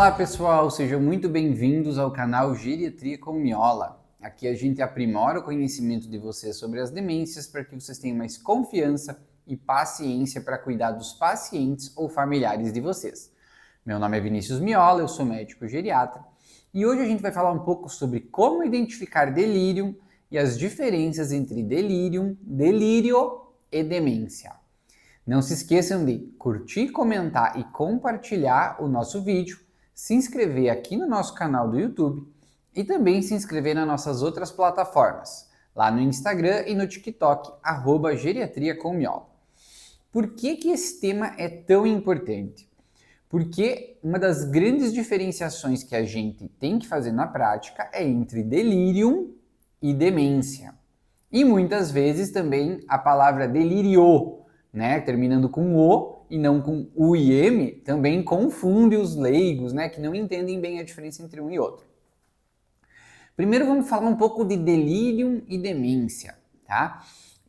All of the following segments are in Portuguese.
Olá pessoal, sejam muito bem-vindos ao canal Geriatria com Miola. Aqui a gente aprimora o conhecimento de vocês sobre as demências para que vocês tenham mais confiança e paciência para cuidar dos pacientes ou familiares de vocês. Meu nome é Vinícius Miola, eu sou médico geriatra e hoje a gente vai falar um pouco sobre como identificar delírio e as diferenças entre delírio e demência. Não se esqueçam de curtir, comentar e compartilhar o nosso vídeo, se inscrever aqui no nosso canal do YouTube e também se inscrever nas nossas outras plataformas, lá no Instagram e no TikTok, @geriatriacomiola. Por que esse tema é tão importante? Porque uma das grandes diferenciações que a gente tem que fazer na prática é entre delírio e demência. E muitas vezes também a palavra delírio, terminando com o e não com u e m, também confunde os leigos, que não entendem bem a diferença entre um e outro. Primeiro vamos falar um pouco de delírio e demência, tá?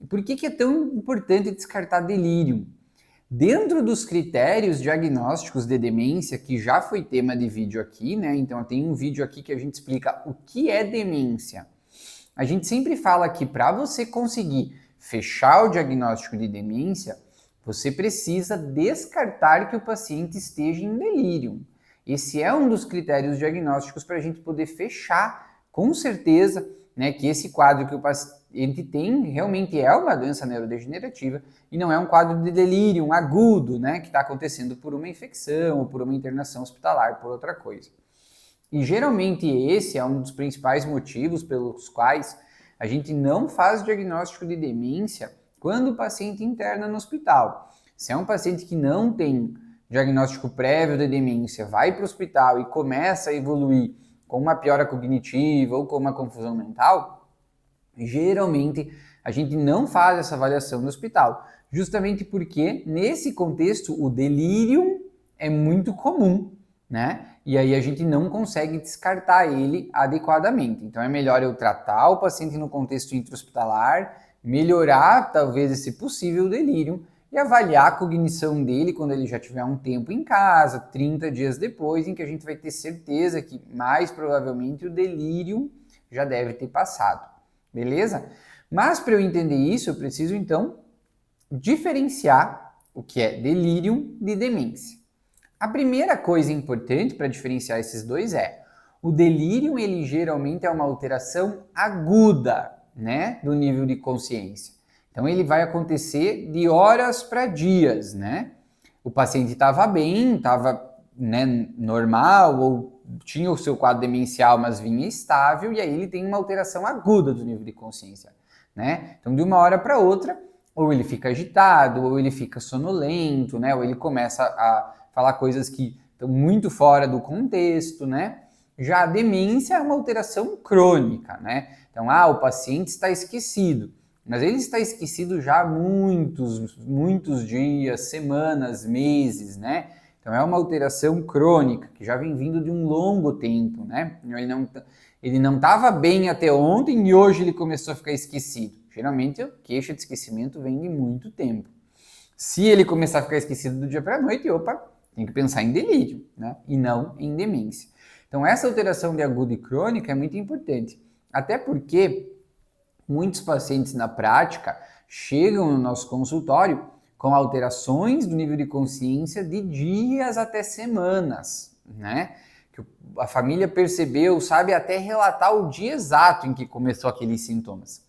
Por que é tão importante descartar delírio? Dentro dos critérios diagnósticos de demência, que já foi tema de vídeo aqui, então tem um vídeo aqui que a gente explica o que é demência. A gente sempre fala que para você conseguir fechar o diagnóstico de demência, você precisa descartar que o paciente esteja em delírio. Esse é um dos critérios diagnósticos para a gente poder fechar com certeza que esse quadro que o paciente tem realmente é uma doença neurodegenerativa e não é um quadro de delírio agudo, que está acontecendo por uma infecção ou por uma internação hospitalar, por outra coisa. E geralmente esse é um dos principais motivos pelos quais a gente não faz diagnóstico de demência quando o paciente interna no hospital. Se é um paciente que não tem diagnóstico prévio de demência, vai para o hospital e começa a evoluir com uma piora cognitiva ou com uma confusão mental, geralmente a gente não faz essa avaliação no hospital, justamente porque nesse contexto o delírio é muito comum, E aí a gente não consegue descartar ele adequadamente. Então é melhor eu tratar o paciente no contexto intra-hospitalar, melhorar talvez esse possível delírio e avaliar a cognição dele quando ele já tiver um tempo em casa, 30 dias depois, em que a gente vai ter certeza que mais provavelmente o delírio já deve ter passado, beleza? Mas para eu entender isso, eu preciso então diferenciar o que é delírio de demência. A primeira coisa importante para diferenciar esses dois é o delírio, ele geralmente é uma alteração aguda, do nível de consciência. Então ele vai acontecer de horas para dias, O paciente estava bem, estava normal ou tinha o seu quadro demencial, mas vinha estável e aí ele tem uma alteração aguda do nível de consciência, Então de uma hora para outra, ou ele fica agitado, ou ele fica sonolento, ou ele começa a falar coisas que estão muito fora do contexto, Já a demência é uma alteração crônica, Então, o paciente está esquecido, mas ele está esquecido já há muitos dias, semanas, meses, Então é uma alteração crônica, que já vem vindo de um longo tempo, Ele não estava bem até ontem e hoje ele começou a ficar esquecido. Geralmente, a queixa de esquecimento vem de muito tempo. Se ele começar a ficar esquecido do dia para a noite, tem que pensar em delírio, E não em demência. Então, essa alteração de aguda e crônica é muito importante. Até porque muitos pacientes na prática chegam no nosso consultório com alterações do nível de consciência de dias até semanas, Que a família percebeu, sabe até relatar o dia exato em que começou aqueles sintomas.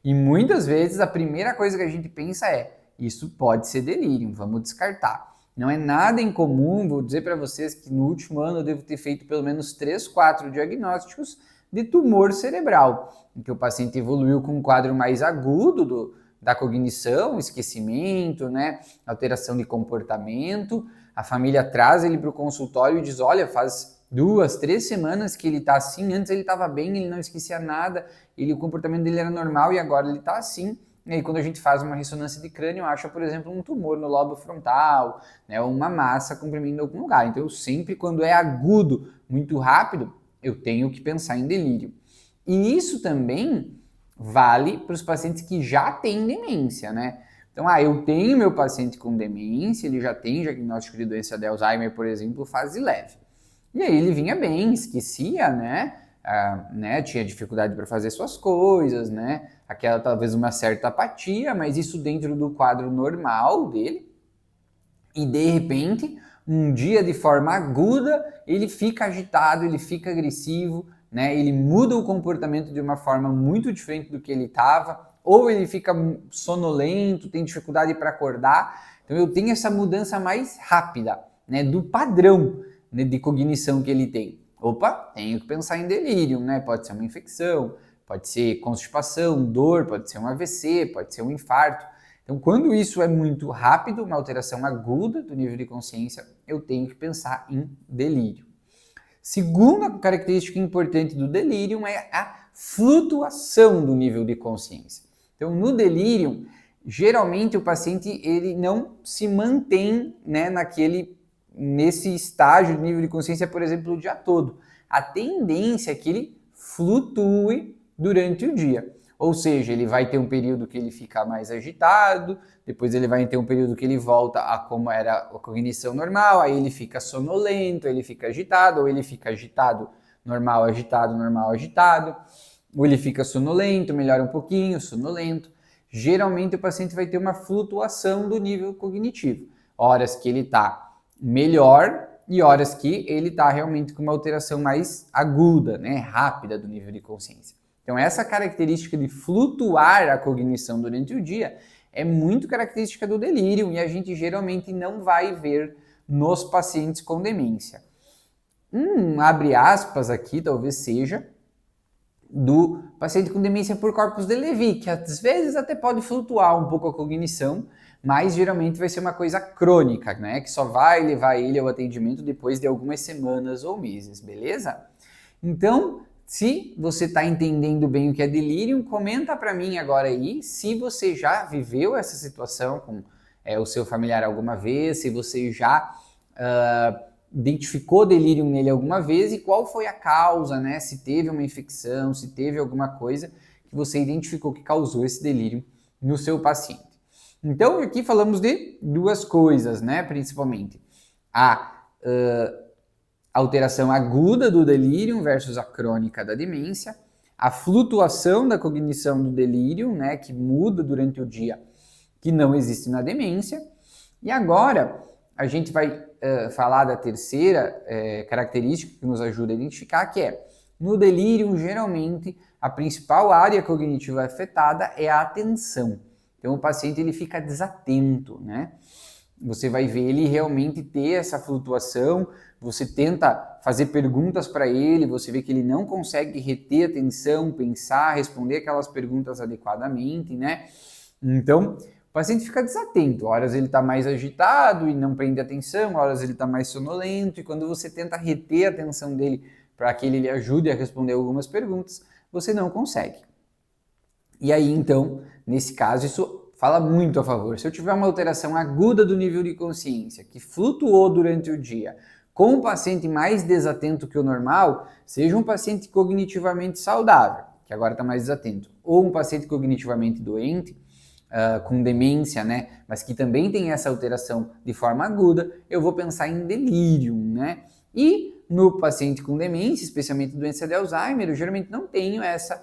E muitas vezes a primeira coisa que a gente pensa é: isso pode ser delírio, vamos descartar. Não é nada incomum, vou dizer para vocês que no último ano eu devo ter feito pelo menos 3, 4 diagnósticos de tumor cerebral, em que o paciente evoluiu com um quadro mais agudo da cognição, esquecimento, alteração de comportamento. A família traz ele para o consultório e diz: olha, faz 2, 3 semanas que ele está assim, antes ele estava bem, ele não esquecia nada, o comportamento dele era normal e agora ele está assim. E aí, quando a gente faz uma ressonância de crânio, acha, por exemplo, um tumor no lobo frontal, ou uma massa comprimindo em algum lugar. Então, eu sempre, quando é agudo, muito rápido, eu tenho que pensar em delírio. E isso também vale para os pacientes que já têm demência, Então, eu tenho meu paciente com demência, ele já tem diagnóstico de doença de Alzheimer, por exemplo, fase leve. E aí ele vinha bem, esquecia, né, tinha dificuldade para fazer suas coisas, né, aquela talvez uma certa apatia, mas isso dentro do quadro normal dele. E de repente, um dia de forma aguda, ele fica agitado, ele fica agressivo, né, ele muda o comportamento de uma forma muito diferente do que ele estava, ou ele fica sonolento, tem dificuldade para acordar. Então eu tenho essa mudança mais rápida, né, do padrão, né, de cognição que ele tem. Opa, tenho que pensar em delírio, né? Pode ser uma infecção, pode ser constipação, dor, pode ser um AVC, pode ser um infarto. Então, quando isso é muito rápido, uma alteração aguda do nível de consciência, eu tenho que pensar em delírio. Segunda característica importante do delírio é a flutuação do nível de consciência. Então, no delírio, geralmente o paciente ele não se mantém, né, nesse estágio de nível de consciência, por exemplo, o dia todo. A tendência é que ele flutue durante o dia. Ou seja, ele vai ter um período que ele fica mais agitado, depois ele vai ter um período que ele volta a como era a cognição normal, aí ele fica sonolento, ele fica agitado, ou ele fica agitado, normal, agitado, ou ele fica sonolento, melhora um pouquinho, sonolento. Geralmente o paciente vai ter uma flutuação do nível cognitivo. Horas que ele está melhor e horas que ele está realmente com uma alteração mais aguda, né, rápida do nível de consciência. Então essa característica de flutuar a cognição durante o dia é muito característica do delírio e a gente geralmente não vai ver nos pacientes com demência. Abre aspas aqui, talvez seja do paciente com demência por corpus de Levy, que às vezes até pode flutuar um pouco a cognição, mas geralmente vai ser uma coisa crônica, né? Que só vai levar ele ao atendimento depois de algumas semanas ou meses, beleza? Então, se você está entendendo bem o que é delírio, comenta para mim agora aí se você já viveu essa situação com o seu familiar alguma vez, se você já identificou delírio nele alguma vez e qual foi a causa, né? Se teve uma infecção, se teve alguma coisa que você identificou que causou esse delírio no seu paciente. Então, aqui falamos de duas coisas, né? Principalmente a alteração aguda do delírio versus a crônica da demência, a flutuação da cognição do delírio, né? Que muda durante o dia, que não existe na demência. E agora a gente vai falar da terceira característica que nos ajuda a identificar, que é no delírio, geralmente, a principal área cognitiva afetada é a atenção. Então o paciente ele fica desatento, né? Você vai ver ele realmente ter essa flutuação, você tenta fazer perguntas para ele, você vê que ele não consegue reter atenção, pensar, responder aquelas perguntas adequadamente, né? Então, o paciente fica desatento, horas ele está mais agitado e não prende atenção, horas ele está mais sonolento, e quando você tenta reter a atenção dele para que ele lhe ajude a responder algumas perguntas, você não consegue. E aí, então, nesse caso, isso fala muito a favor. Se eu tiver uma alteração aguda do nível de consciência, que flutuou durante o dia, com um paciente mais desatento que o normal, seja um paciente cognitivamente saudável, que agora está mais desatento, ou um paciente cognitivamente doente, com demência, né, mas que também tem essa alteração de forma aguda, eu vou pensar em delírio, né? E no paciente com demência, especialmente doença de Alzheimer, eu geralmente não tenho essa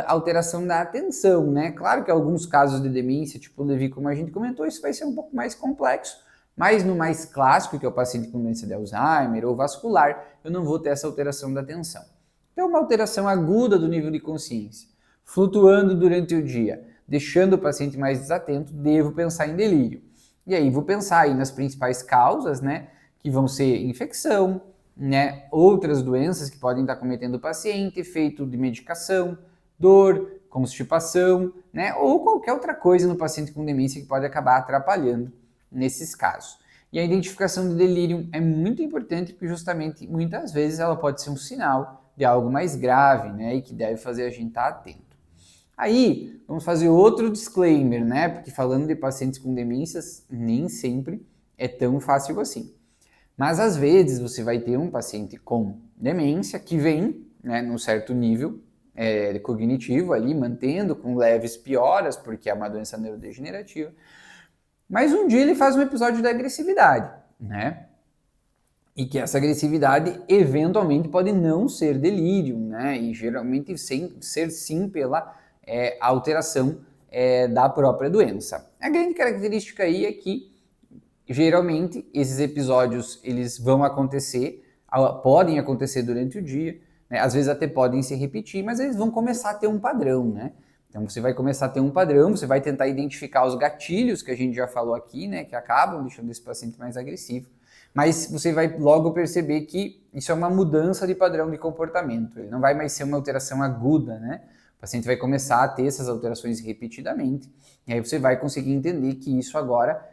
alteração da atenção, né? Claro que alguns casos de demência, tipo o Levy, como a gente comentou, isso vai ser um pouco mais complexo, mas no mais clássico, que é o paciente com doença de Alzheimer ou vascular, eu não vou ter essa alteração da atenção. Então, uma alteração aguda do nível de consciência, flutuando durante o dia, deixando o paciente mais desatento, devo pensar em delírio. E aí vou pensar aí nas principais causas, né? Que vão ser infecção, né? Outras doenças que podem estar cometendo o paciente, efeito de medicação, dor, constipação, né? Ou qualquer outra coisa no paciente com demência que pode acabar atrapalhando nesses casos. E a identificação do delírio é muito importante porque justamente muitas vezes ela pode ser um sinal de algo mais grave, né? E que deve fazer a gente estar atento. Aí, vamos fazer outro disclaimer, né? Porque falando de pacientes com demências, nem sempre é tão fácil assim. Mas às vezes você vai ter um paciente com demência que vem, né, num certo nível cognitivo ali, mantendo com leves pioras, porque é uma doença neurodegenerativa. Mas um dia ele faz um episódio de agressividade, né? E que essa agressividade eventualmente pode não ser delírio, né? E geralmente ser sim pela alteração da própria doença. A grande característica aí é que geralmente esses episódios eles vão acontecer, podem acontecer durante o dia, né? Às vezes até podem se repetir, mas eles vão começar a ter um padrão, né? Então você vai começar a ter um padrão, você vai tentar identificar os gatilhos que a gente já falou aqui, né? Que acabam deixando esse paciente mais agressivo. Mas você vai logo perceber que isso é uma mudança de padrão de comportamento. Ele não vai mais ser uma alteração aguda, né? O paciente vai começar a ter essas alterações repetidamente. E aí você vai conseguir entender que isso agora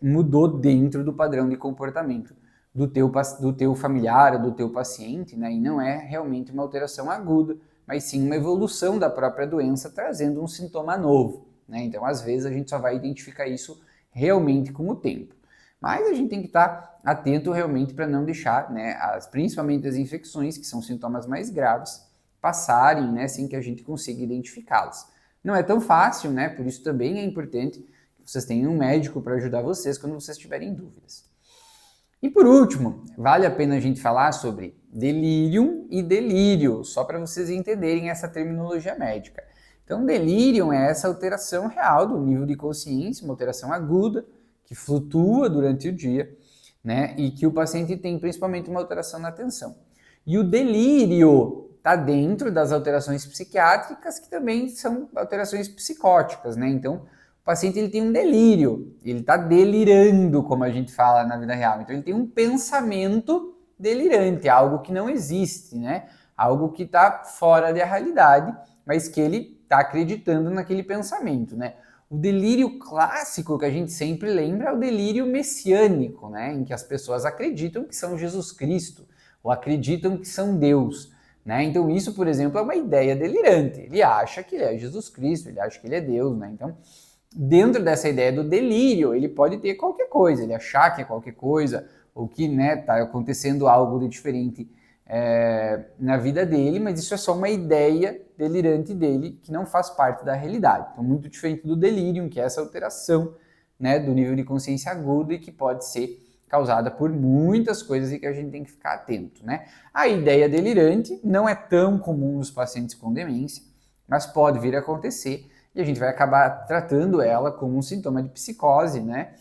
mudou dentro do padrão de comportamento do teu familiar, do teu paciente, né? E não é realmente uma alteração aguda, mas sim uma evolução da própria doença trazendo um sintoma novo, né? Então, às vezes, a gente só vai identificar isso realmente com o tempo. Mas a gente tem que estar atento realmente para não deixar, né, principalmente as infecções, que são sintomas mais graves, passarem, né, sem que a gente consiga identificá-las. Não é tão fácil, né? Por isso também é importante que vocês tenham um médico para ajudar vocês quando vocês tiverem dúvidas. E por último, vale a pena a gente falar sobre delirium e delírio, só para vocês entenderem essa terminologia médica. Então, delirium é essa alteração real do nível de consciência, uma alteração aguda, que flutua durante o dia, né? E que o paciente tem principalmente uma alteração na atenção. E o delírio está dentro das alterações psiquiátricas, que também são alterações psicóticas, né? Então, o paciente ele tem um delírio, ele está delirando, como a gente fala na vida real. Então, ele tem um pensamento delirante, algo que não existe, né? Algo que está fora da realidade, mas que ele está acreditando naquele pensamento, né? O delírio clássico que a gente sempre lembra é o delírio messiânico, né? Em que as pessoas acreditam que são Jesus Cristo, ou acreditam que são Deus, né? Então isso, por exemplo, é uma ideia delirante. Ele acha que ele é Jesus Cristo, ele acha que ele é Deus, né? Então, dentro dessa ideia do delírio, ele pode ter qualquer coisa, ele achar que é qualquer coisa, ou que, né, tá acontecendo algo de diferente na vida dele, mas isso é só uma ideia delirante dele que não faz parte da realidade. Então, muito diferente do delírio, que é essa alteração, né, do nível de consciência agudo e que pode ser causada por muitas coisas e que a gente tem que ficar atento, né? A ideia delirante não é tão comum nos pacientes com demência, mas pode vir a acontecer e a gente vai acabar tratando ela como um sintoma de psicose, né?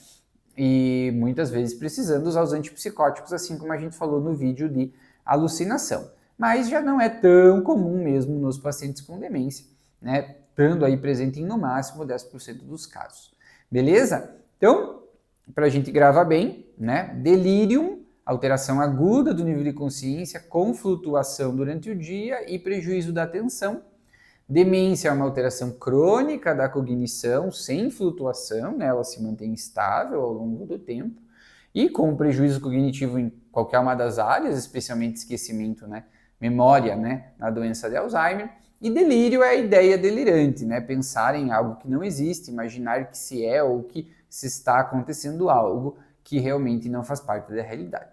E muitas vezes precisando usar os antipsicóticos, assim como a gente falou no vídeo de alucinação. Mas já não é tão comum mesmo nos pacientes com demência, né? Estando aí presente em no máximo 10% dos casos. Beleza? Então, para a gente gravar bem, né? Delírium, alteração aguda do nível de consciência com flutuação durante o dia e prejuízo da atenção. Demência é uma alteração crônica da cognição sem flutuação, né? Ela se mantém estável ao longo do tempo e com prejuízo cognitivo em qualquer uma das áreas, especialmente esquecimento, né? Memória, né? Na doença de Alzheimer. E delírio é a ideia delirante, né? Pensar em algo que não existe, imaginar que se é ou que se está acontecendo algo que realmente não faz parte da realidade.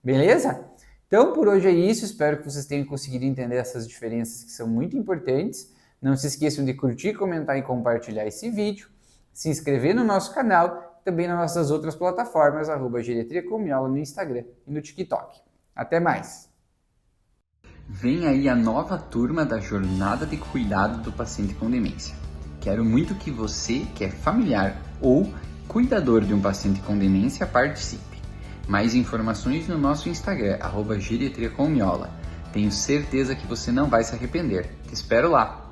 Beleza? Então, por hoje é isso. Espero que vocês tenham conseguido entender essas diferenças que são muito importantes. Não se esqueçam de curtir, comentar e compartilhar esse vídeo. Se inscrever no nosso canal, também nas nossas outras plataformas, @geriatriacomiola no Instagram e no TikTok. Até mais! Vem aí a nova turma da Jornada de Cuidado do Paciente com Demência. Quero muito que você, que é familiar ou cuidador de um paciente com demência, participe. Mais informações no nosso Instagram, @geriatriacomiola. Tenho certeza que você não vai se arrepender. Te espero lá!